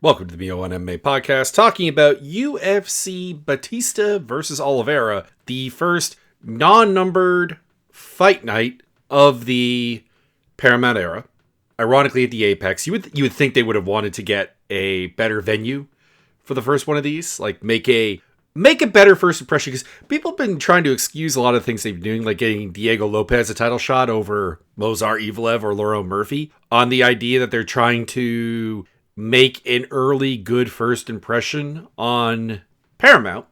Welcome to the Mio1 MMA podcast, talking about UFC Bautista versus Olivera, the first non-numbered fight night of the Paramount era. Ironically, at the Apex, you would think they would have wanted to get a better venue for the first one of these, like make a better first impression, because people have been trying to excuse a lot of things they've been doing, like getting Diego Lopez a title shot over Mozart Evelev or Lauro Murphy, on the idea that they're trying to make an early good first impression on Paramount,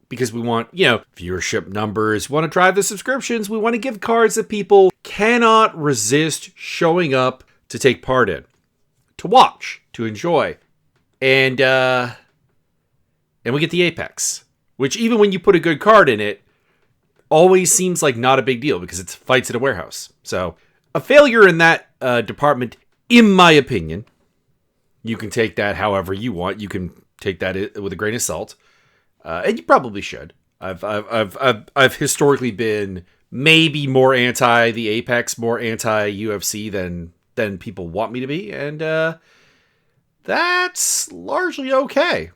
because we want, viewership numbers, we want to drive the subscriptions, we want to give cards that people cannot resist showing up to take part in, to watch, to enjoy. And we get the Apex, which even when you put a good card in it, always seems like not a big deal because it's fights at a warehouse. So a failure in that department, in my opinion. You can take that however you want. You can take that with a grain of salt, and you probably should. I've historically been maybe more anti the Apex, more anti UFC than people want me to be, and that's largely okay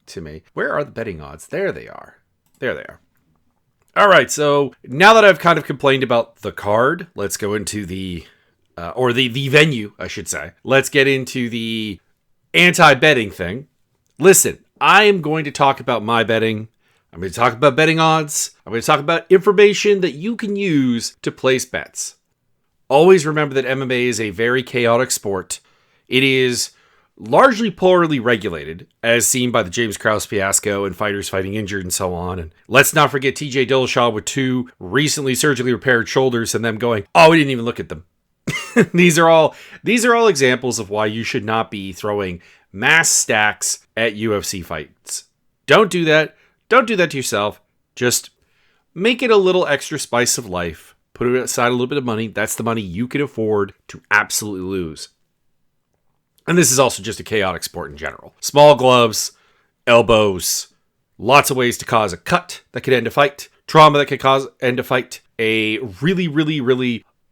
to me. Where are the betting odds? There they are. There they are. All right, so now that I've kind of complained about the card, let's go into the venue, I should say. Let's get into the anti-betting thing. Listen, I am going to talk about my betting. I'm going to talk about betting odds. I'm going to talk about information that you can use to place bets. Always remember that MMA is a very chaotic sport. It is largely poorly regulated, as seen by the James Krause fiasco and fighters fighting injured and so on. And let's not forget TJ Dillashaw with 2 recently surgically repaired shoulders and them going, "Oh, we didn't even look at them." These are all examples of why you should not be throwing mass stacks at UFC fights. Don't do that. Don't do that to yourself. Just make it a little extra spice of life. Put aside a little bit of money. That's the money you can afford to absolutely lose. And this is also just a chaotic sport in general. Small gloves, elbows, lots of ways to cause a cut that could end a fight, trauma that could end a fight, a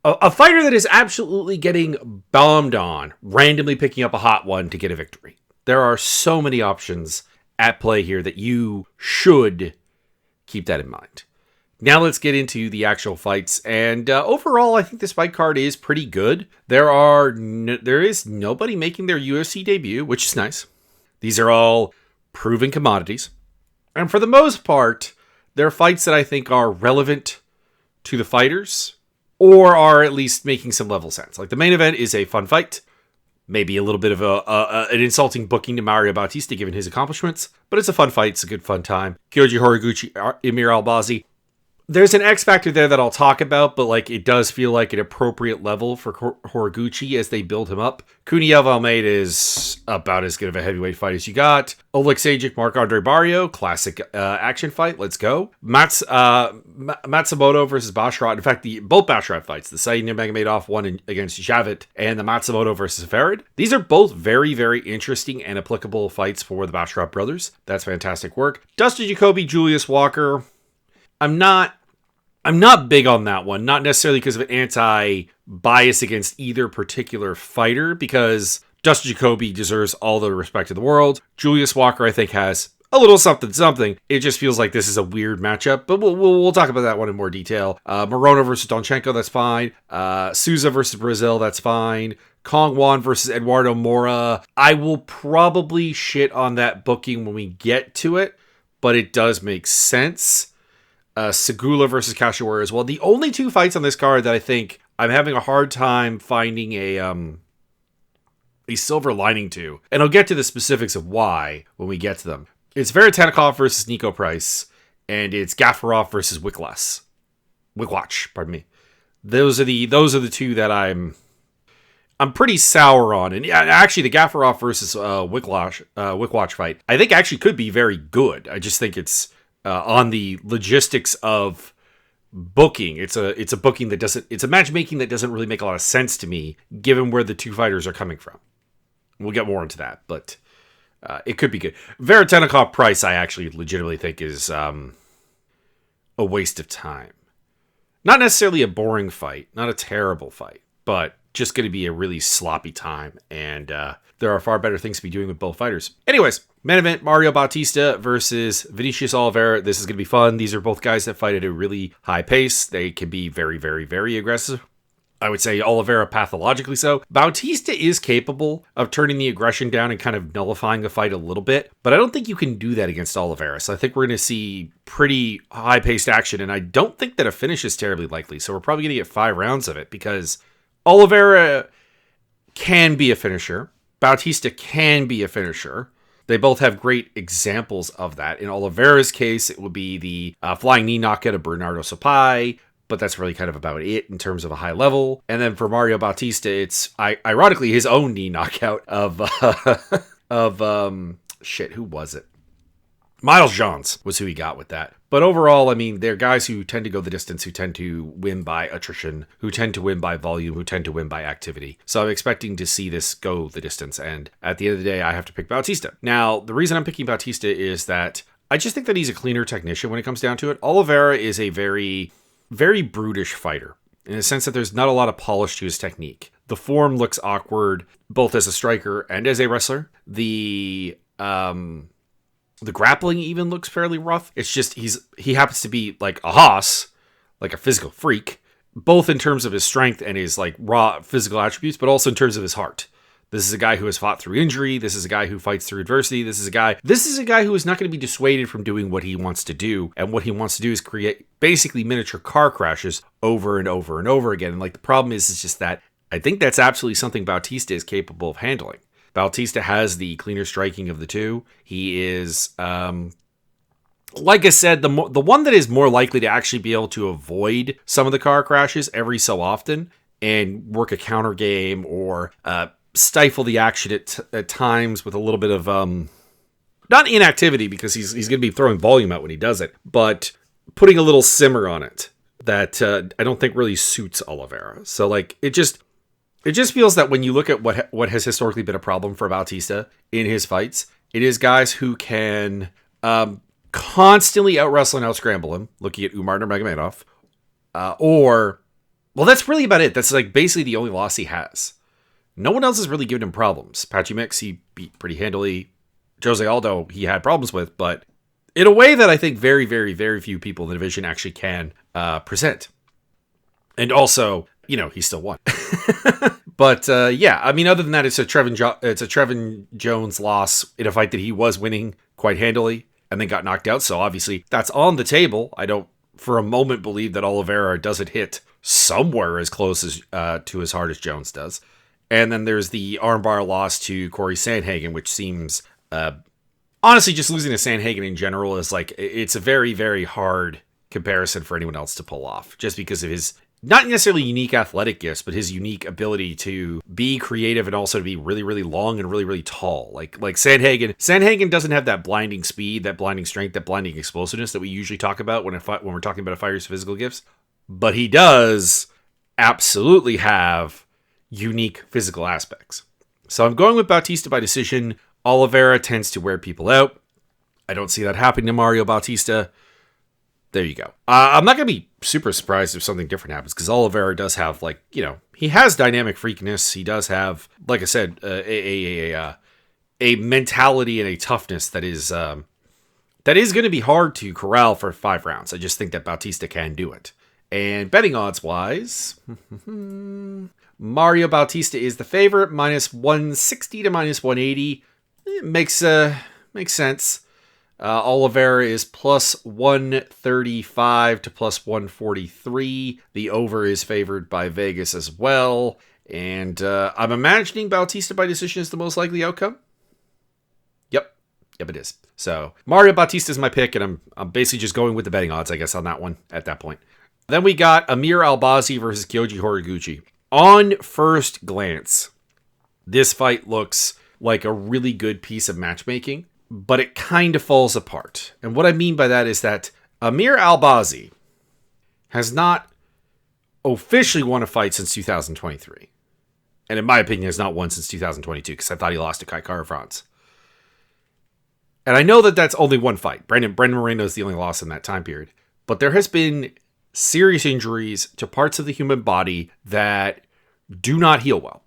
a fighter that is absolutely getting bombed on, randomly picking up a hot one to get a victory. There are so many options at play here that you should keep that in mind. Now let's get into the actual fights. And overall, I think this fight card is pretty good. There is nobody making their UFC debut, which is nice. These are all proven commodities. And for the most part, they're fights that I think are relevant to the fighters, or are at least making some level sense. Like the main event is a fun fight. Maybe a little bit of an insulting booking to Mario Bautista given his accomplishments. But it's a fun fight. It's a good fun time. Kyoji, Horiguchi, Emir Albazi. There's an X factor there that I'll talk about, but it does feel like an appropriate level for Horiguchi as they build him up. Kuniev Almeida is about as good of a heavyweight fight as you got. Oleg Sajic, Marc-Andre Barrio, classic action fight. Let's go. Matsumoto versus Basharat. In fact, both Basharat fights, the Said Nurmagomedov one against Javit and the Matsumoto versus Farid. These are both very, very interesting and applicable fights for the Basharat brothers. That's fantastic work. Dustin Jacoby, Julius Walker. I'm not big on that one, not necessarily because of an anti-bias against either particular fighter, because Dustin Jacoby deserves all the respect in the world. Julius Walker, I think, has a little something. It just feels like this is a weird matchup, but we'll talk about that one in more detail. Morono versus Donchenko, that's fine. Souza versus Brazil, that's fine. Kong Wan versus Eduardo Mora. I will probably shit on that booking when we get to it, but it does make sense. Segula versus Kashiwara as well. The only 2 fights on this card that I think I'm having a hard time finding a silver lining to, and I'll get to the specifics of why when we get to them. It's Veretennikov versus Nico Price, and it's Gafarov versus Wickwatch. Pardon me. Those are the 2 that I'm pretty sour on. And yeah, actually, the Gafarov versus Wickwatch fight, I think actually could be very good. I just think it's on the logistics of booking. It's a booking that it's a matchmaking that doesn't really make a lot of sense to me, given where the 2 fighters are coming from. We'll get more into that, but it could be good. Veretennikov Price, I actually legitimately think is a waste of time. Not necessarily a boring fight, not a terrible fight, but just going to be a really sloppy time. And there are far better things to be doing with both fighters. Anyways, main event, Mario Bautista versus Vinicius Oliveira. This is going to be fun. These are both guys that fight at a really high pace. They can be very, very, very aggressive. I would say Oliveira pathologically so. Bautista is capable of turning the aggression down and kind of nullifying the fight a little bit, but I don't think you can do that against Oliveira. So I think we're going to see pretty high-paced action, and I don't think that a finish is terribly likely. So we're probably going to get 5 rounds of it because Oliveira can be a finisher. Bautista can be a finisher. They both have great examples of that. In Oliveira's case, it would be the flying knee knockout of Bernardo Sopai, but that's really kind of about it in terms of a high level. And then for Mario Bautista, it's ironically his own knee knockout of who was it? Miles Johns was who he got with that. But overall, I mean, they're guys who tend to go the distance, who tend to win by attrition, who tend to win by volume, who tend to win by activity. So I'm expecting to see this go the distance. And at the end of the day, I have to pick Bautista. Now, the reason I'm picking Bautista is that I just think that he's a cleaner technician when it comes down to it. Oliveira is a very, very brutish fighter in the sense that there's not a lot of polish to his technique. The form looks awkward, both as a striker and as a wrestler. The grappling even looks fairly rough. It's just he happens to be like a hoss, like a physical freak, both in terms of his strength and his like raw physical attributes, but also in terms of his heart. This is a guy who has fought through injury. This is a guy who fights through adversity. This is a guy who is not going to be dissuaded from doing what he wants to do. And what he wants to do is create basically miniature car crashes over and over and over again. And like the problem is just that I think that's absolutely something Bautista is capable of handling. Bautista has the cleaner striking of the two. He is, like I said, the one that is more likely to actually be able to avoid some of the car crashes every so often and work a counter game or stifle the action at times with a little bit of not inactivity, because he's going to be throwing volume out when he does it, but putting a little simmer on it that I don't think really suits Oliveira. So like it just feels that when you look at what has historically been a problem for Bautista in his fights, it is guys who can constantly out-wrestle and out-scramble him, looking at Umar Nurmagomedov, well, that's really about it. That's like basically the only loss he has. No one else has really given him problems. Patchy Mix, he beat pretty handily. Jose Aldo, he had problems with, but in a way that I think very, very, very few people in the division actually can present. And also, he still won. But yeah, I mean, other than that, it's a Trevin Jones loss in a fight that he was winning quite handily and then got knocked out. So obviously that's on the table. I don't for a moment believe that Oliveira doesn't hit somewhere as close as to as hard as Jones does. And then there's the armbar loss to Corey Sandhagen, which seems honestly, just losing to Sandhagen in general is like, it's a very, very hard comparison for anyone else to pull off, just because of his not necessarily unique athletic gifts, but his unique ability to be creative and also to be really, really long and really, really tall. Like Sandhagen doesn't have that blinding speed, that blinding strength, that blinding explosiveness that we usually talk about when we're talking about a fighter's physical gifts. But he does absolutely have unique physical aspects. So I'm going with Bautista by decision. Oliveira tends to wear people out. I don't see that happening to Mario Bautista. There you go. I'm not going to be super surprised if something different happens, because Oliveira does have, he has dynamic freakness. He does have, like I said, a mentality and a toughness that is going to be hard to corral for 5 rounds. I just think that Bautista can do it. And betting odds wise, Mario Bautista is the favorite, minus 160 to minus 180. It makes sense. Olivera is plus 135 to plus 143. The over is favored by Vegas as well. And I'm imagining Bautista by decision is the most likely outcome. Yep, it is. So Mario Bautista is my pick, and I'm basically just going with the betting odds, I guess, on that one at that point. Then we got Amir Albazi versus Kyoji Horiguchi. On first glance, this fight looks like a really good piece of matchmaking, but it kind of falls apart. And what I mean by that is that Amir Albazi has not officially won a fight since 2023. And in my opinion, has not won since 2022, because I thought he lost to Kai Kara-France. And I know that that's only one fight. Brendan Moreno is the only loss in that time period. But there has been serious injuries to parts of the human body that do not heal well.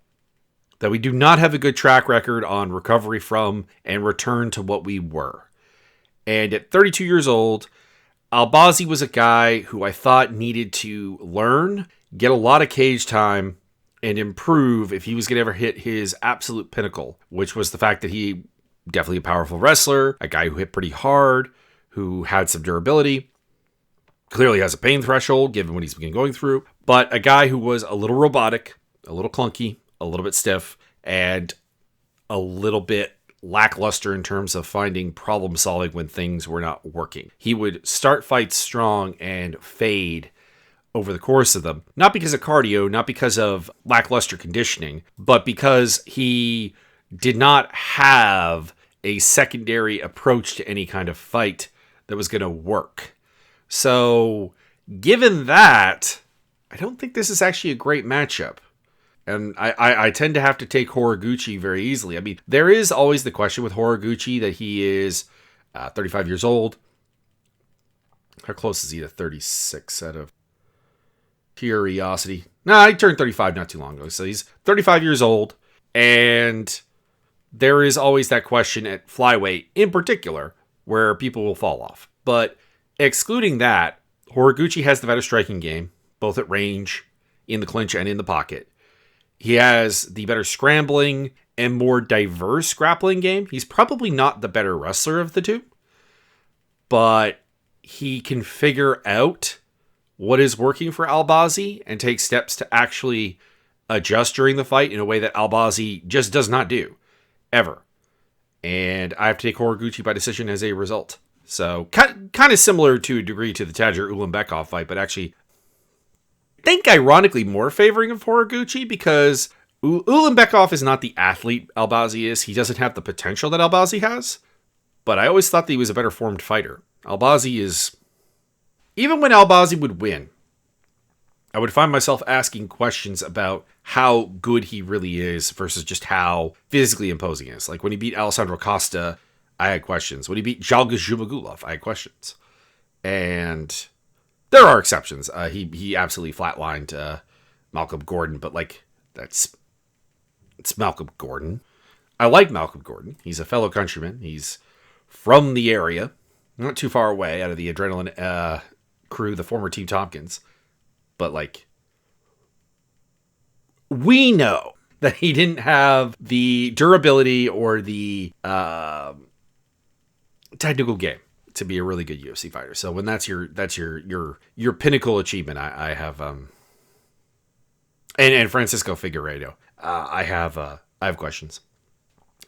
That we do not have a good track record on recovery from and return to what we were. And at 32 years old, Albazi was a guy who I thought needed to learn, get a lot of cage time, and improve if he was going to ever hit his absolute pinnacle, which was the fact that he definitely a powerful wrestler, a guy who hit pretty hard, who had some durability, clearly has a pain threshold given what he's been going through, but a guy who was a little robotic, a little clunky, a little bit stiff, and a little bit lackluster in terms of finding problem solving when things were not working. He would start fights strong and fade over the course of them, not because of cardio, not because of lackluster conditioning, but because he did not have a secondary approach to any kind of fight that was going to work. So, given that, I don't think this is actually a great matchup. And I tend to have to take Horiguchi very easily. I mean, there is always the question with Horiguchi that he is 35 years old. How close is he to 36 out of curiosity? No, he turned 35 not too long ago. So he's 35 years old. And there is always that question at flyweight in particular where people will fall off. But excluding that, Horiguchi has the better striking game, both at range, in the clinch, and in the pocket. He has the better scrambling and more diverse grappling game. He's probably not the better wrestler of the two, but he can figure out what is working for Albazi and take steps to actually adjust during the fight in a way that Albazi just does not do, ever. And I have to take Horiguchi by decision as a result. So, kind of similar to a degree to the Tadger Ulanbekov fight, but actually think ironically more favoring of Horiguchi because Ulanbekov is not the athlete Albazi is. He doesn't have the potential that Albazi has. But I always thought that he was a better formed fighter. Albazi is... Even when Albazi would win, I would find myself asking questions about how good he really is versus just how physically imposing he is. Like when he beat Alessandro Costa, I had questions. When he beat Zhalgas Zhumagulov, I had questions. And there are exceptions. He absolutely flatlined Malcolm Gordon, but like it's Malcolm Gordon. I like Malcolm Gordon. He's a fellow countryman. He's from the area, not too far away out of the Adrenaline crew, the former Team Tompkins. But like, we know that he didn't have the durability or the technical game to be a really good UFC fighter. So when that's your pinnacle achievement, I have and Francisco Figueiredo, I have questions.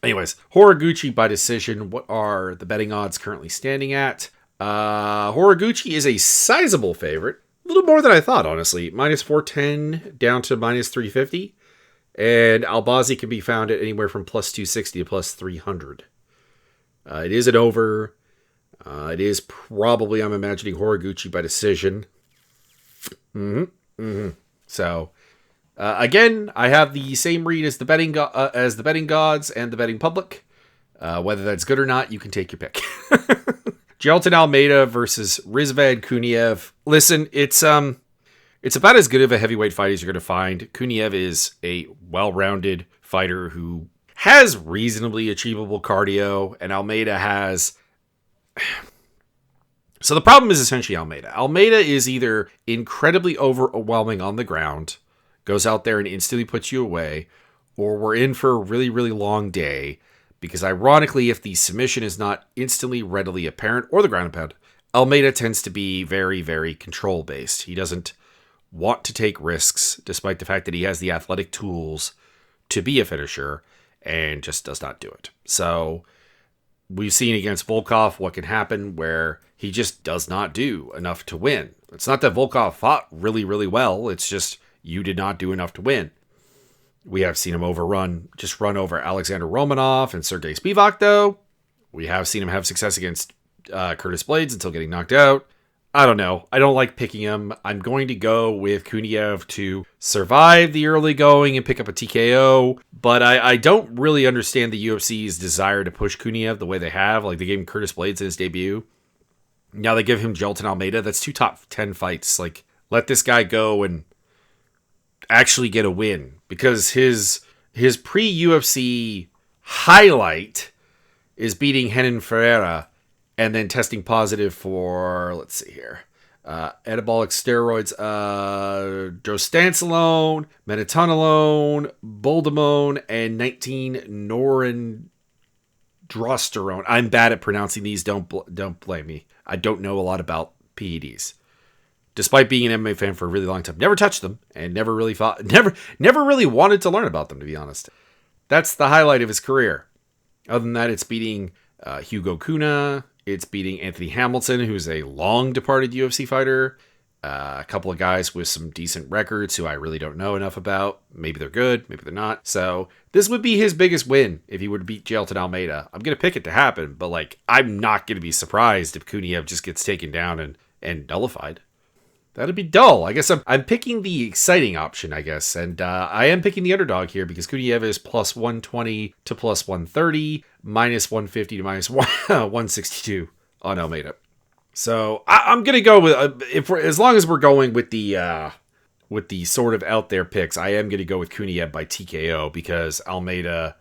Anyways, Horiguchi by decision. What are the betting odds currently standing at? Horiguchi is a sizable favorite. A little more than I thought, honestly. Minus 410 down to minus 350. And Albazi can be found at anywhere from plus 260 to plus 300. It is an over. It is probably, I'm imagining, Horiguchi by decision. So, again, I have the same read as the betting gods and the betting public. Whether that's good or not, you can take your pick. Gelton Almeida versus Rizvan Kuniev. Listen, it's about as good of a heavyweight fight as you're going to find. Kuniev is a well-rounded fighter who has reasonably achievable cardio, and Almeida has... So the problem is essentially Almeida. Almeida is either incredibly overwhelming on the ground, goes out there and instantly puts you away, or we're in for a really, really long day. Because ironically, if the submission is not instantly readily apparent, or the ground and pound, Almeida tends to be very, very control-based. He doesn't want to take risks, despite the fact that he has the athletic tools to be a finisher, and just does not do it. So, we've seen against Volkov what can happen where he just does not do enough to win. It's not that Volkov fought really, really well. It's just you did not do enough to win. We have seen him run over Alexander Romanov and Sergey Spivak, though. We have seen him have success against Curtis Blades until getting knocked out. I don't know. I don't like picking him. I'm going to go with Kuniev to survive the early going and pick up a TKO. But I don't really understand the UFC's desire to push Kuniev the way they have. Like, they gave him Curtis Blades in his debut. Now they give him Gelton Almeida. That's 2 top 10 fights. Like, let this guy go and... actually get a win, because his pre-UFC highlight is beating Renan Ferreira and then testing positive for, let's see here, anabolic steroids, drostansylone, metonolone, buldamone, and 19-norendrosterone. I'm bad at pronouncing these. Don't blame me. I don't know a lot about PEDs. Despite being an MMA fan for a really long time, never touched them and never really wanted to learn about them, to be honest. That's the highlight of his career. Other than that, it's beating Hugo Kuna. It's beating Anthony Hamilton, who's a long-departed UFC fighter. A couple of guys with some decent records who I really don't know enough about. Maybe they're good, maybe they're not. So this would be his biggest win if he were to beat Jailton Almeida. I'm going to pick it to happen, but I'm not going to be surprised if Kuniev just gets taken down and nullified. That'd be dull. I guess I'm picking the exciting option, I guess. And I am picking the underdog here because Kuniev is plus 120 to plus 130, minus 150 to minus 162 on Almeida. So I'm going to go with, as long as we're going with the sort of out there picks, I am going to go with Kuniev by TKO because Almeida,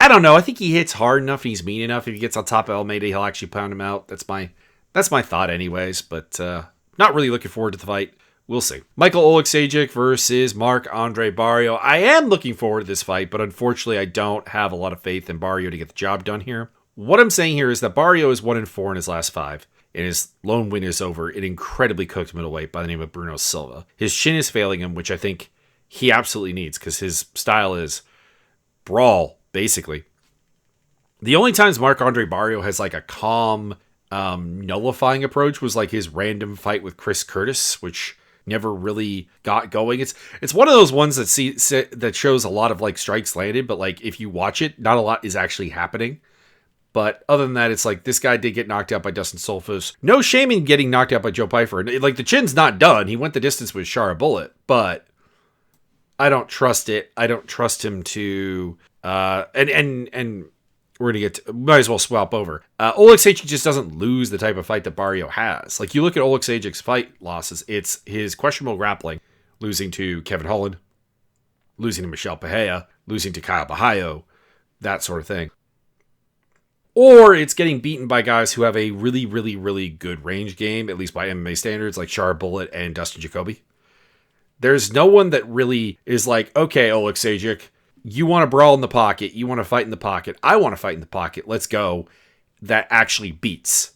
I don't know. I think he hits hard enough and he's mean enough. If he gets on top of Almeida, he'll actually pound him out. That's my thought anyways, but not really looking forward to the fight. We'll see. Michael Oleksiejczuk versus Marc-Andre Barrio. I am looking forward to this fight, but unfortunately I don't have a lot of faith in Barrio to get the job done here. What I'm saying here is that Barrio is 1-4 in his last 5, and his lone win is over an incredibly cooked middleweight by the name of Bruno Silva. His chin is failing him, which I think he absolutely needs because his style is brawl, basically. The only times Marc-Andre Barrio has a calm, nullifying approach was his random fight with Chris Curtis, which never really got going. It's one of those ones that shows a lot of strikes landed, but if you watch it, not a lot is actually happening. But other than that, it's this guy did get knocked out by Dustin Solfus. No shame in getting knocked out by Joe Pyfer. The chin's not done. He went the distance with Shara Bullet, but I don't trust it. I don't trust him to and we're going to might as well swap over. Oleksiejczuk just doesn't lose the type of fight that Barrio has. You look at Oleksiejczuk's fight losses, it's his questionable grappling, losing to Kevin Holland, losing to Michel Pereira, losing to Kyle Bahayo, that sort of thing. Or it's getting beaten by guys who have a really, really, really good range game, at least by MMA standards, like Shara Bullet and Dustin Jacoby. There's no one that really is okay, Oleksiejczuk, you want to brawl in the pocket. You want to fight in the pocket. I want to fight in the pocket. Let's go. That actually beats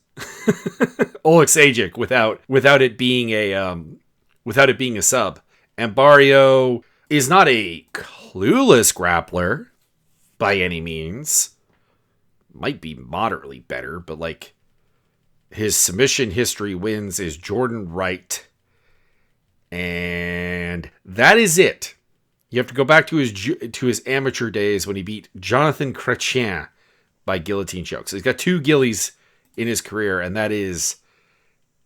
Oleksiejczuk without it being a sub. And Barrio is not a clueless grappler by any means. Might be moderately better, but his submission history wins is Jordan Wright, and that is it. You have to go back to his amateur days when he beat Jonathan Chrétien by guillotine choke. So he's got 2 gillies in his career, and that is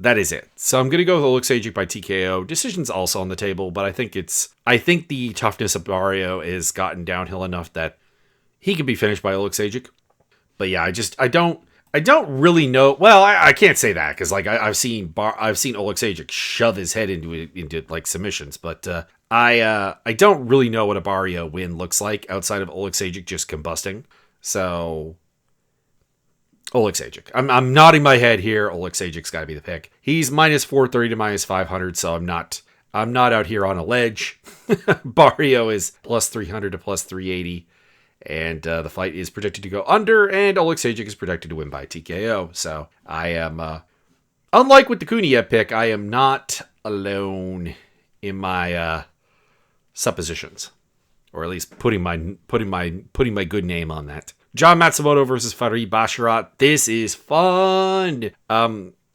it. So I'm going to go with Oleksiejczuk by TKO. Decision's also on the table, but I think the toughness of Barrio is gotten downhill enough that he can be finished by Oleksiejczuk. But yeah, I don't really know. Well, I can't say that because I've seen Oleksiejczuk shove his head into submissions, but I don't really know what a Barrio win looks like outside of Oleksiejczuk just combusting. So Oleksiejczuk. I'm nodding my head here. Oleksiejczuk's got to be the pick. He's minus 430 to minus 500, so I'm not out here on a ledge. Barrio is plus 300 to plus 380. And the fight is projected to go under, and Oleksiejczuk is projected to win by TKO. So I am, unlike with the Kuniev pick, I am not alone in my suppositions, or at least putting my good name on that. John Matsumoto versus Farid Basharat. This is fun.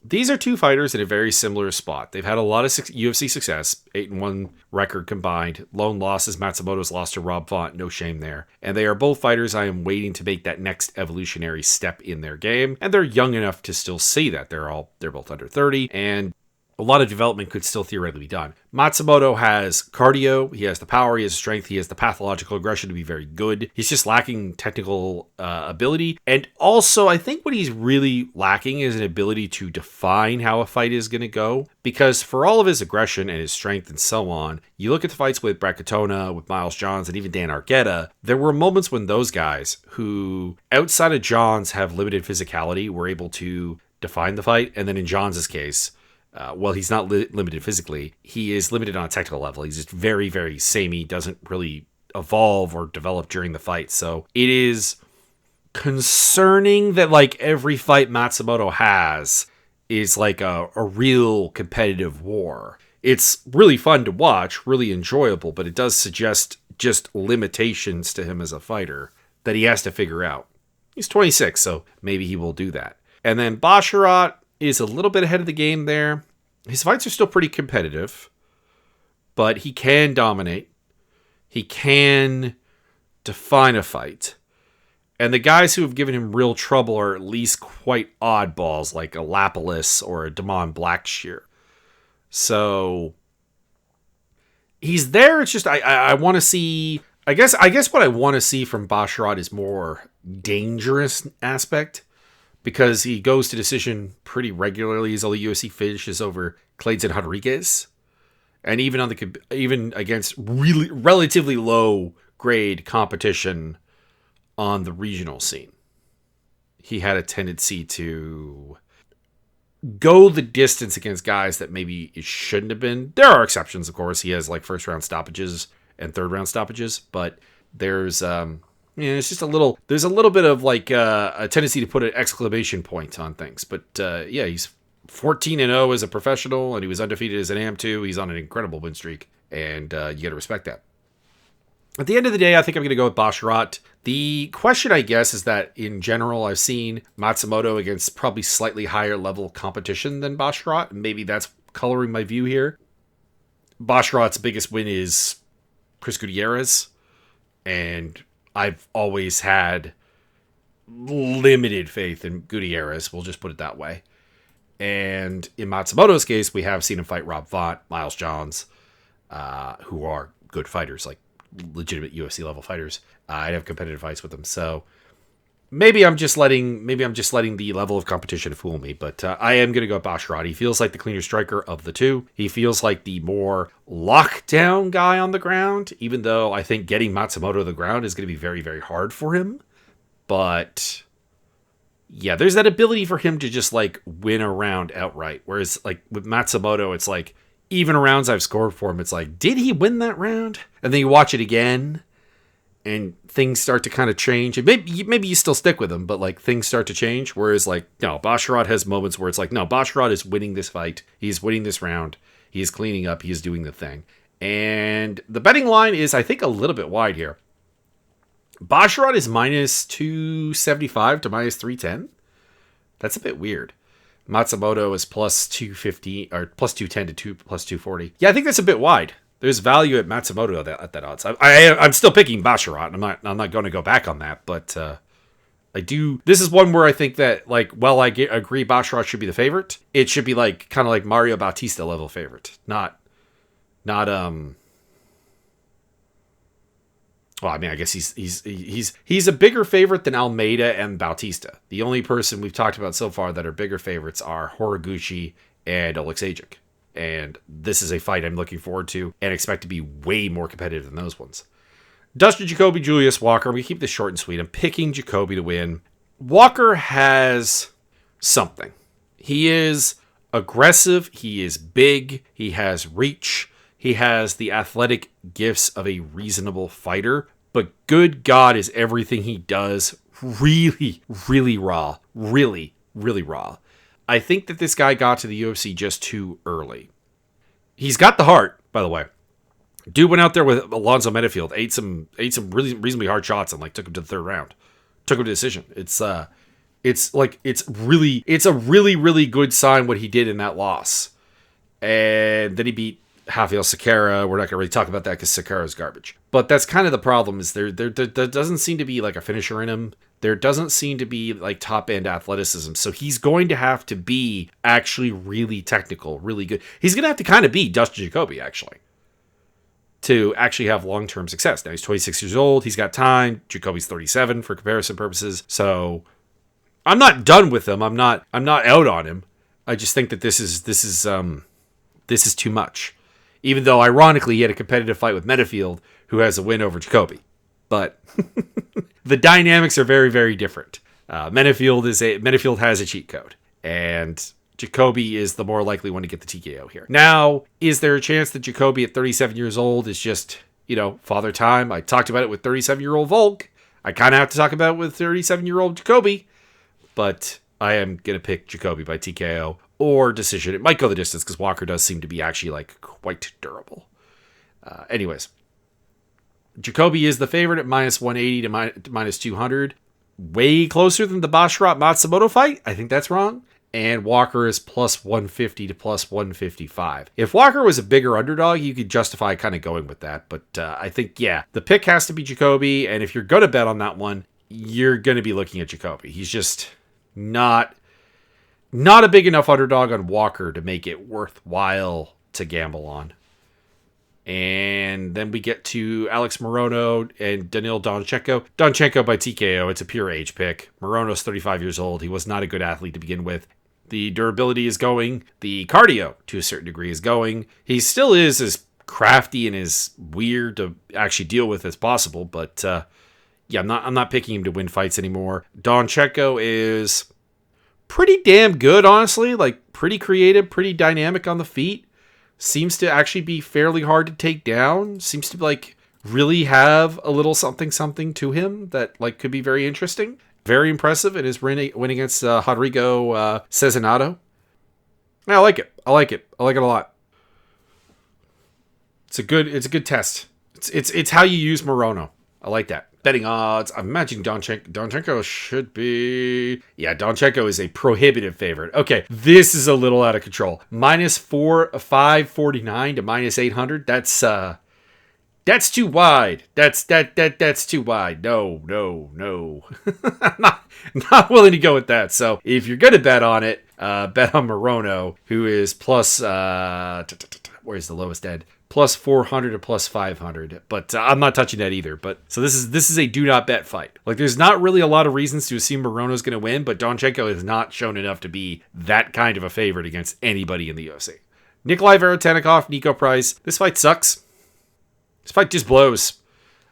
These are 2 fighters in a very similar spot. They've had a lot of UFC success, 8-1 record combined. Lone losses, Matsumoto's lost to Rob Font, no shame there. And they are both fighters I am waiting to make that next evolutionary step in their game. And they're young enough to still say that. They're both under 30. And a lot of development could still theoretically be done. Matsumoto has cardio, he has the power, he has strength, he has the pathological aggression to be very good. He's just lacking technical ability. And also, I think what he's really lacking is an ability to define how a fight is going to go. Because for all of his aggression and his strength and so on, you look at the fights with Brett Katona, with Miles Johns, and even Dan Argueta, there were moments when those guys, who outside of Johns have limited physicality, were able to define the fight. And then in Johns' case, well, he's not limited physically. He is limited on a technical level. He's just very, very samey, doesn't really evolve or develop during the fight. So it is concerning that like every fight Matsumoto has is like a real competitive war. It's really fun to watch, really enjoyable, but it does suggest just limitations to him as a fighter that he has to figure out. He's 26, so maybe he will do that. And then Basharat is a little bit ahead of the game there. His fights are still pretty competitive, but he can dominate. He can define a fight. And the guys who have given him real trouble are at least quite oddballs, like a Lapalus or a Damon Blackshear. So he's there. It's just I want to see. I guess what I want to see from Basharat is more dangerous aspect, because he goes to decision pretty regularly. His only UFC finishes over Clayton Rodriguez, and even against really relatively low grade competition on the regional scene, he had a tendency to go the distance against guys that maybe it shouldn't have been. There are exceptions, of course. He has like first round stoppages and third round stoppages, but there's it's just there's a little bit of like a tendency to put an exclamation point on things. But yeah, he's 14-0 as a professional, and he was undefeated as an AM2. He's on an incredible win streak, and you got to respect that. At the end of the day, I think I'm going to go with Basharat. The question, I guess, is that in general, I've seen Matsumoto against probably slightly higher level competition than Basharat. Maybe that's coloring my view here. Basharat's biggest win is Chris Gutierrez, and I've always had limited faith in Gutierrez. We'll just put it that way. And in Matsumoto's case, we have seen him fight Rob Font, Miles Johns, who are good fighters, like legitimate UFC level fighters. I'd have competitive fights with them. So maybe I'm just letting the level of competition fool me. But I am going to go with Basharat. He feels like the cleaner striker of the two. He feels like the more lockdown guy on the ground, even though I think getting Matsumoto to the ground is going to be very, very hard for him. But yeah, there's that ability for him to just like win a round outright. Whereas like with Matsumoto, it's like even rounds I've scored for him, it's like, did he win that round? And then you watch it again and things start to kind of change. And maybe you still stick with him, but like things start to change. Whereas like, no, Basharat has moments where it's like, no, Basharat is winning this fight. He's winning this round. He's cleaning up. He's doing the thing. And the betting line is, I think, a little bit wide here. Basharat is minus 275 to minus 310. That's a bit weird. Matsumoto is plus 250 or plus 210 to plus 240. Yeah, I think that's a bit wide. There's value at Matsumoto at that odds. I'm still picking Basharat. I'm not going to go back on that, but I do. This is one where I think that like, well, I agree Basharat should be the favorite. It should be like kind of like Mario Bautista level favorite, not. Well, I mean, I guess he's a bigger favorite than Almeida and Bautista. The only person we've talked about so far that are bigger favorites are Horiguchi and Oleksiejczuk. And this is a fight I'm looking forward to and expect to be way more competitive than those ones. Dustin Jacoby, Julius Walker. We keep this short and sweet. I'm picking Jacoby to win. Walker has something. He is aggressive. He is big. He has reach. He has the athletic gifts of a reasonable fighter, but good God, is everything he does really, really raw. Really, really raw. I think that this guy got to the UFC just too early. He's got the heart, by the way. Dude went out there with Alonzo Metafield, ate some really reasonably hard shots, and like took him to the third round. Took him to decision. It's a really, really good sign what he did in that loss. And then he beat Rafael Sequeira. We're not going to really talk about that because Sequeira's garbage. But that's kind of the problem, is there doesn't seem to be like a finisher in him. There doesn't seem to be like top end athleticism. So he's going to have to be actually really technical, really good. He's going to have to kind of be Dustin Jacoby, actually, to actually have long-term success. Now he's 26 years old. He's got time. Jacoby's 37 for comparison purposes. So I'm not done with him. I'm not out on him. I just think that this is too much. Even though, ironically, he had a competitive fight with Metafield, who has a win over Jacoby. But the dynamics are very, very different. Metafield has a cheat code, and Jacoby is the more likely one to get the TKO here. Now, is there a chance that Jacoby at 37 years old is just, father time? I talked about it with 37-year-old Volk. I kind of have to talk about it with 37-year-old Jacoby. But I am going to pick Jacoby by TKO or decision. It might go the distance because Walker does seem to be actually like quite durable. Anyways, Jacoby is the favorite at minus 180 to minus 200. Way closer than the Basharat Matsumoto fight. I think that's wrong. And Walker is plus 150 to plus 155. If Walker was a bigger underdog, you could justify kind of going with that. But I think, the pick has to be Jacoby. And if you're going to bet on that one, you're going to be looking at Jacoby. He's just not a big enough underdog on Walker to make it worthwhile to gamble on. And then we get to Alex Morono and Danil Donchenko. Donchenko by TKO. It's a pure age pick. Morono's 35 years old. He was not a good athlete to begin with. The durability is going. The cardio, to a certain degree, is going. He still is as crafty and as weird to actually deal with as possible. But, I'm not picking him to win fights anymore. Donchenko is pretty damn good, honestly. Like, pretty creative, pretty dynamic on the feet. Seems to actually be fairly hard to take down. Seems to like really have a little something to him that like could be very interesting. Very impressive in his win against Rodrigo Cezinado. Yeah, I like it. I like it a lot. It's a good test. It's how you use Morono. I like that. Betting odds. I'm imagining Donchenko should be... Yeah, Donchenko is a prohibitive favorite. Okay, this is a little out of control. Minus 549 to minus 800. That's too wide. That's too wide. No. I'm not willing to go with that. So if you're going to bet on it, bet on Morono, who is plus... where's the lowest end? Plus 400 to plus 500, but I'm not touching that either. But so this is a do not bet fight. Like there's not really a lot of reasons to assume Morono's going to win, but Donchenko has not shown enough to be that kind of a favorite against anybody in the UFC. Nikolai Veretennikov, Nico Price. This fight sucks. This fight just blows.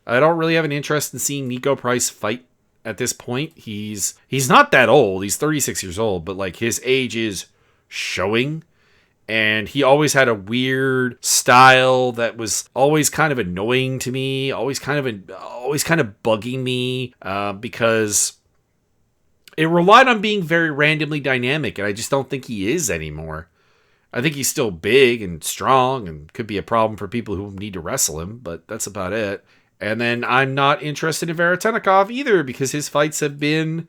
I don't really have an interest in seeing Nico Price fight at this point. He's not that old. He's 36 years old, but like his age is showing. And he always had a weird style that was always kind of annoying to me, always kind of bugging me, because it relied on being very randomly dynamic, and I just don't think he is anymore. I think he's still big and strong and could be a problem for people who need to wrestle him, but that's about it. And then I'm not interested in Veretennikov either, because his fights have been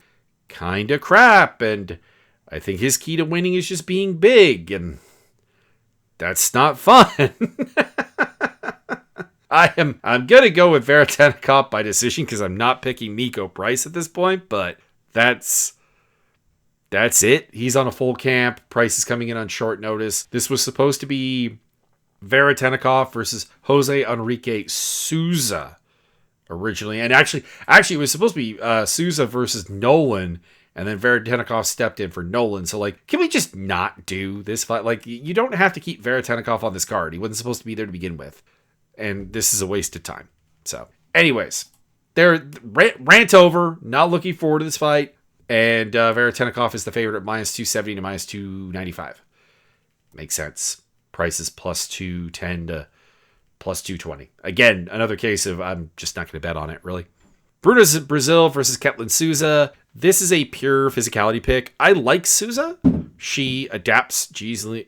kind of crap, and I think his key to winning is just being big, and... that's not fun. I'm going to go with Veretennikov by decision because I'm not picking Nico Price at this point, but that's it. He's on a full camp. Price is coming in on short notice. This was supposed to be Veretennikov versus Jose Enrique Souza originally. And actually it was supposed to be Souza versus Nolan. And then Veretennikov stepped in for Nolan. So, like, can we just not do this fight? Like, you don't have to keep Veretennikov on this card. He wasn't supposed to be there to begin with. And this is a waste of time. So, anyways, rant over. Not looking forward to this fight. And Veretennikov is the favorite at minus 270 to minus 295. Makes sense. Price is plus 210 to plus 220. Again, another case of I'm just not going to bet on it, really. Bruno Brazil versus Ketlin Souza. This is a pure physicality pick. I like Souza. She adapts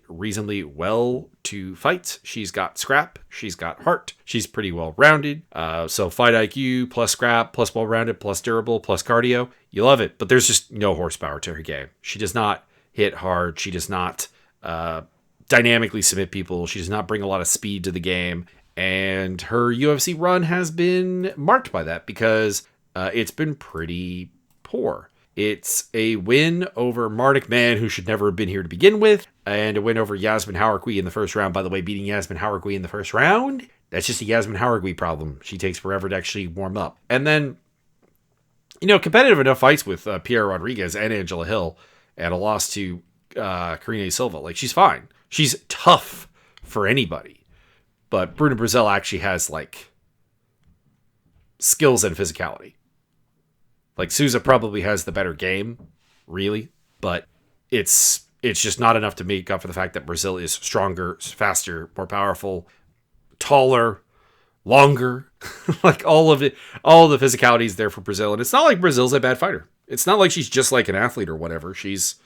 reasonably well to fights. She's got scrap. She's got heart. She's pretty well-rounded. So fight IQ plus scrap plus well-rounded plus durable plus cardio. You love it, but there's just no horsepower to her game. She does not hit hard. She does not dynamically submit people. She does not bring a lot of speed to the game. And her UFC run has been marked by that because it's been pretty poor. It's a win over Mardik Man, who should never have been here to begin with, and a win over Yasmin Hauergui in the first round. By the way, beating Yasmin Hauergui in the first round, that's just a Yasmin Hauergui problem. She takes forever to actually warm up. And then, competitive enough fights with Pierre Rodriguez and Angela Hill, and a loss to Karine Silva. Like, she's fine. She's tough for anybody. But Bruna Brazil actually has, skills and physicality. Like, Souza probably has the better game, really. But it's just not enough to make up for the fact that Brazil is stronger, faster, more powerful, taller, longer. All of the physicality is there for Brazil. And it's not like Brazil's a bad fighter. It's not like she's just like an athlete or whatever. She's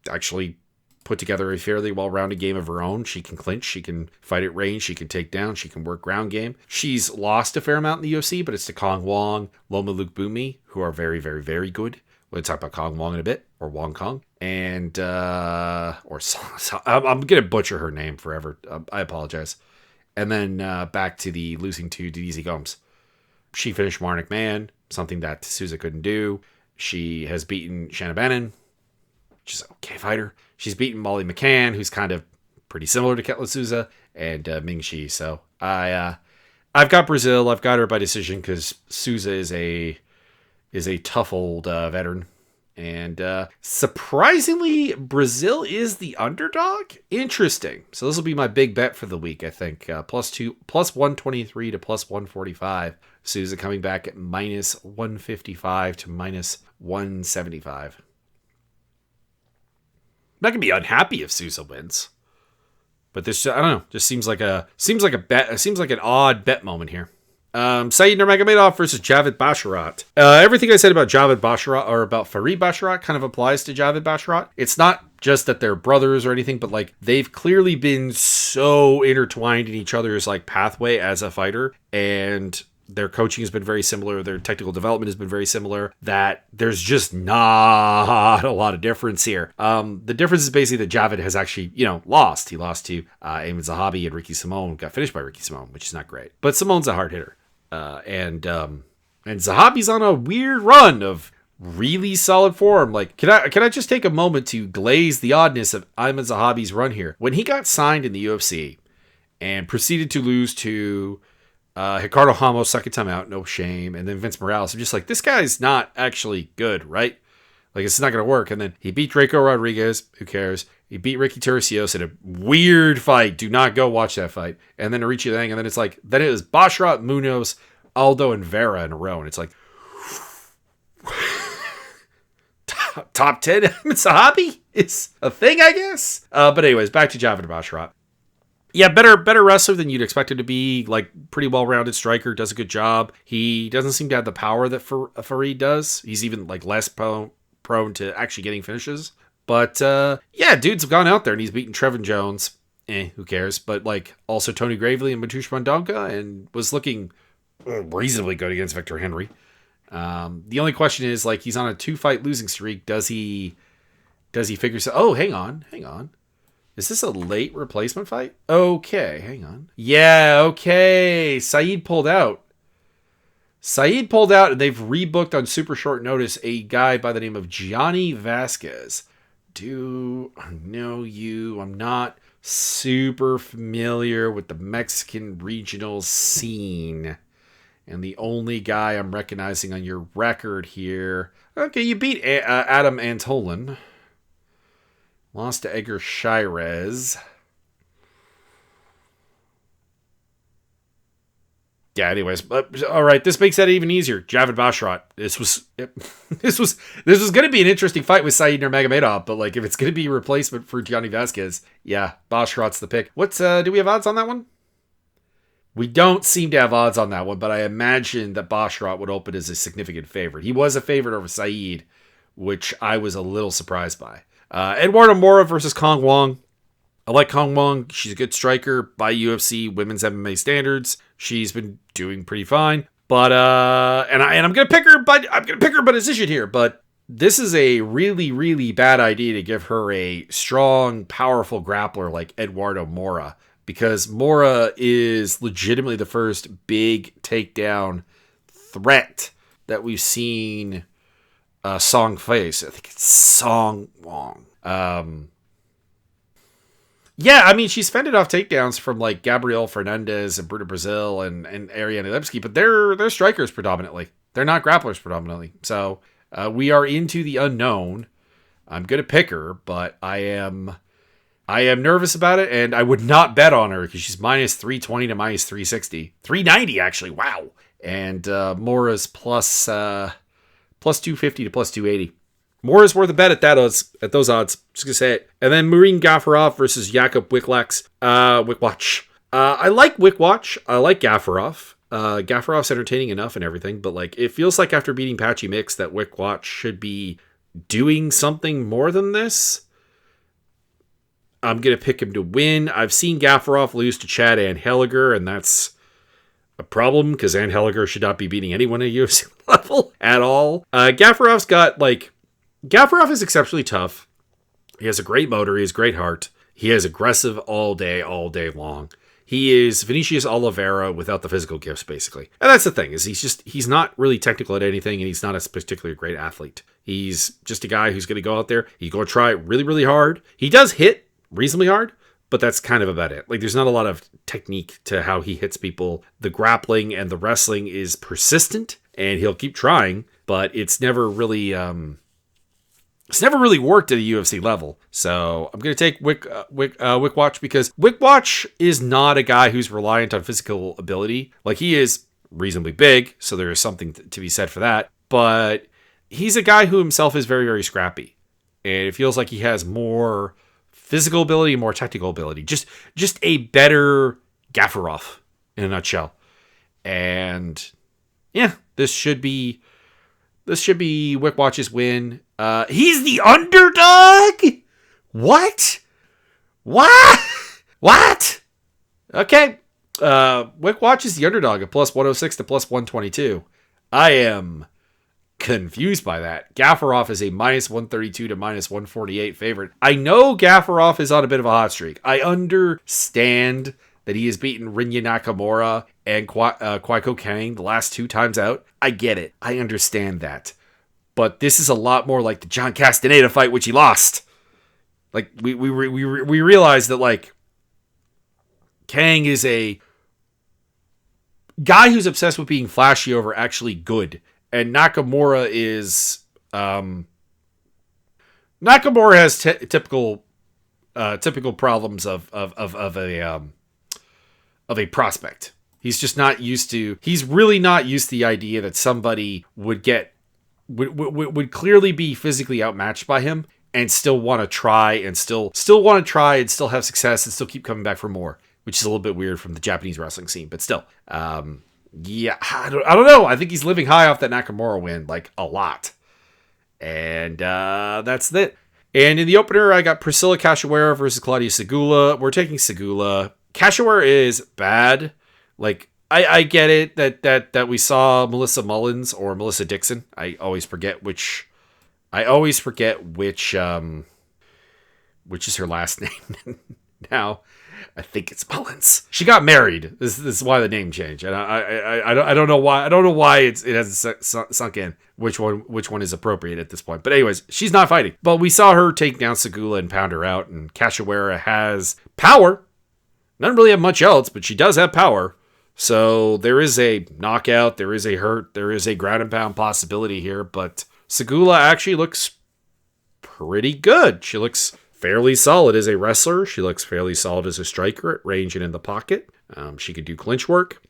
actually put together a fairly well-rounded game of her own. She can clinch, she can fight at range, she can take down, she can work ground game. She's lost a fair amount in the UFC, but it's to Kong Wong, Loma Luke Bumi, who are very, very, very good. We'll talk about Kong Wong in a bit, or Wong Kong. And, I'm going to butcher her name forever. I apologize. And then back to the losing to Denise Gomes. She finished Marnik Man, something that Souza couldn't do. She has beaten Shanna Bannon. She's an okay fighter. She's beaten Molly McCann, who's kind of pretty similar to Ketla Souza, and Ming Shi. So I've got Brazil. I've got her by decision because Souza is a tough old veteran. And surprisingly, Brazil is the underdog. Interesting. So this will be my big bet for the week, I think. Plus 123 to plus 145. Souza coming back at minus 155 to minus 175. I'm not gonna be unhappy if Souza wins, but this, I don't know, just seems like an odd bet moment here. Said Nurmagomedov versus Javid Basharat. Everything I said about Javid Basharat or about Farid Basharat kind of applies to Javid Basharat. It's not just that they're brothers or anything, but they've clearly been so intertwined in each other's pathway as a fighter, and their coaching has been very similar. Their technical development has been very similar, that there's just not a lot of difference here. The difference is basically that Javid has actually, lost. He lost to Ayman Zahabi, and Ricky Simon got finished by Ricky Simon, which is not great. But Simone's a hard hitter. And Zahabi's on a weird run of really solid form. Can I just take a moment to glaze the oddness of Ayman Zahabi's run here? When he got signed in the UFC and proceeded to lose to Ricardo Ramos second time out, no shame, and then Vince Morales, I'm just this guy's not actually good, right? It's not going to work. And then he beat Draco Rodriguez, who cares? He beat Ricky Turcios in a weird fight. Do not go watch that fight. And then Arichi Lang, and then then it was Basharat, Munoz, Aldo, and Vera in a row. And it's top 10 Sahabi is a thing, I guess. But anyways, back to Javid Basharat. Yeah, better wrestler than you'd expect him to be. Pretty well-rounded striker, does a good job. He doesn't seem to have the power that Farid does. He's even less prone to actually getting finishes. But yeah, dudes have gone out there and he's beaten Trevin Jones. Who cares? But also Tony Gravely and Matush Mandonka, and was looking reasonably good against Victor Henry. The only question is he's on a 2-fight losing streak. Does he figure? Oh, hang on. Is this a late replacement fight? Okay, hang on. Yeah, okay. Saeed pulled out. And they've rebooked on super short notice a guy by the name of Gianni Vasquez. Do I know you? I'm not super familiar with the Mexican regional scene. And the only guy I'm recognizing on your record here. Okay, you beat Adam Antolin. Lost to Edgar Shirez. Yeah, anyways. All right, this makes that even easier. Javid Basharat. This was going to be an interesting fight with Said Nurmagomedov, but if it's going to be a replacement for Gianni Vasquez, yeah, Basharat's the pick. Do we have odds on that one? We don't seem to have odds on that one, but I imagine that Basharat would open as a significant favorite. He was a favorite over Said, which I was a little surprised by. Eduardo Mora versus Kong Wong. I like Kong Wong. She's a good striker by UFC women's MMA standards. She's been doing pretty fine. But I'm gonna pick her by decision here. But this is a really, really bad idea to give her a strong, powerful grappler like Eduardo Mora because Mora is legitimately the first big takedown threat that we've seen Song face. I think it's Song Wong. Yeah, I mean, she's fended off takedowns from like Gabrielle Fernandez and Bruna Brazil and Ariane Lipski, but they're strikers predominantly. They're not grapplers predominantly. So we are into the unknown. I'm going to pick her, but I am nervous about it, and I would not bet on her because she's minus 320 to minus 360. 390, actually. Wow. And Mora's plus 250 to plus 280. Mora's worth a bet at those odds. Just gonna say it. And then Marine Gafarov versus Jakub Wikwacz. Wikwacz. I like Wikwacz. I like Gafarov. Gafarov's entertaining enough and everything, but like it feels like after beating Patchy Mix that Wikwacz should be doing something more than this. I'm gonna pick him to win. I've seen Gafarov lose to Chad Anheliger, and that's a problem because Anheliger should not be beating anyone at UFC level at all. Gafarov is exceptionally tough. He has a great motor. He has great heart. He is aggressive all day long. He is Vinicius Olivera without the physical gifts, basically. And that's the thing, is he's not really technical at anything, and he's not a particularly great athlete. He's just a guy who's going to go out there. He's going to try really, really hard. He does hit reasonably hard, but that's kind of about it. Like, there's not a lot of technique to how he hits people. The grappling and the wrestling is persistent, and he'll keep trying, but it's never really worked at a UFC level. So I'm going to take Wikwacz because Wikwacz is not a guy who's reliant on physical ability. Like, he is reasonably big, so there is something to be said for that. But he's a guy who himself is very, very scrappy. And it feels like he has more physical ability, more technical ability. Just a better Gafarov in a nutshell. And yeah, this should be Wikwacz's win. He's the underdog? What? Okay. Wikwacz is the underdog at plus 106 to plus 122. I am confused by that. Gafarov is a minus 132 to minus 148 favorite. I know Gafarov is on a bit of a hot streak. I understand that he has beaten Rinya Nakamura and Kwaiko Kang the last 2 times out. I get it. I understand that. But this is a lot more like the John Castaneda fight, which he lost. Like, we realize that, like, Kang is a guy who's obsessed with being flashy over actually good. And Nakamura is... Nakamura has typical problems of a prospect. He's just not used to... He's really not used to the idea that somebody would clearly be physically outmatched by him and still want to try and still have success and still keep coming back for more, which is a little bit weird from the Japanese wrestling scene, but still. Yeah, I don't know. I think he's living high off that Nakamura win, like, a lot. And that's it. And in the opener, I got Priscilla Cachoeira versus Claudia Segula. We're taking Segula. Cachoeira is bad. Like, I get it that we saw Melissa Mullins or Melissa Dixon. I always forget which is her last name now. I think it's Mullins. She got married. This is why the name changed. And I don't know why. I don't know why it hasn't sunk in which one is appropriate at this point. But anyways, she's not fighting. But we saw her take down Segula and pound her out. And Cachoeira has power. Doesn't really have much else, but she does have power. So there is a knockout, there is a hurt, there is a ground and pound possibility here, but Segula actually looks pretty good. She looks fairly solid as a wrestler. She looks fairly solid as a striker at range and in the pocket. She could do clinch work.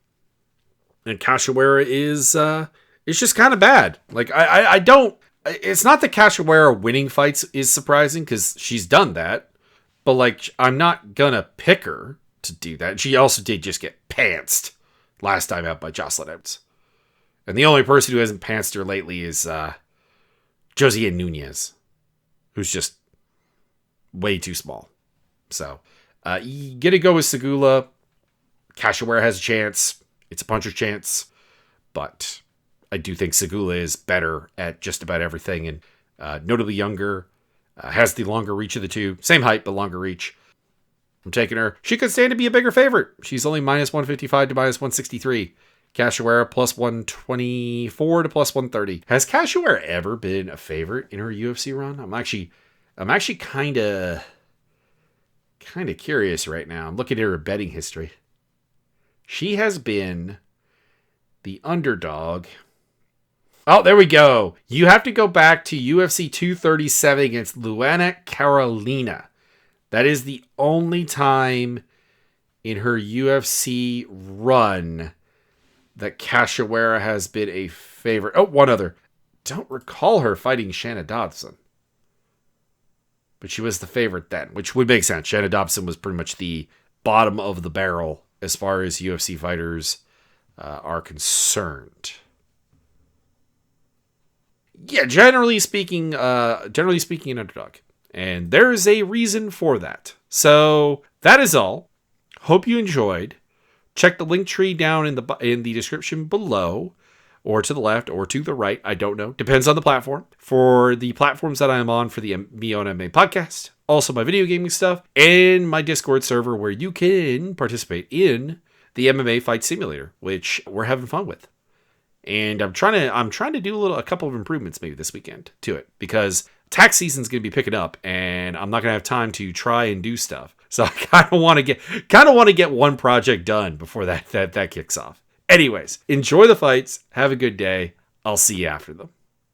And Cachoeira is just kind of bad. Like, I don't... It's not that Cachoeira winning fights is surprising, because she's done that. But, like, I'm not gonna pick her to do that. She also did just get pantsed last time out by Jocelyn Edwards. And the only person who hasn't pantsed her lately is Josiane Nunez, who's just way too small. So, you gotta go with Segula. Cachoeira has a chance. It's a puncher's chance. But I do think Segula is better at just about everything, and notably younger, has the longer reach of the two. Same height, but longer reach. I'm taking her. She could stand to be a bigger favorite. She's only minus 155 to minus 163. Cachoeira plus 124 to plus 130. Has Cachoeira ever been a favorite in her UFC run? I'm actually kind of curious right now. I'm looking at her betting history. She has been the underdog. Oh, there we go. You have to go back to UFC 237 against Luana Carolina. That is the only time in her UFC run that Cachoeira has been a favorite. Oh, one other. Don't recall her fighting Shanna Dobson. But she was the favorite then, which would make sense. Shanna Dobson was pretty much the bottom of the barrel as far as UFC fighters are concerned. Yeah, generally speaking, an underdog. And there is a reason for that. So that is all. Hope you enjoyed. Check the link tree down in the description below, or to the left, or to the right. I don't know. Depends on the platform. For the platforms that I am on for the Me on MMA podcast, also my video gaming stuff, and my Discord server where you can participate in the MMA Fight Simulator, which we're having fun with. And I'm trying to do a couple of improvements maybe this weekend to it, because tax season's going to be picking up and I'm not going to have time to try and do stuff. So I kind of want to get one project done before that kicks off. Anyways, enjoy the fights. Have a good day. I'll see you after them.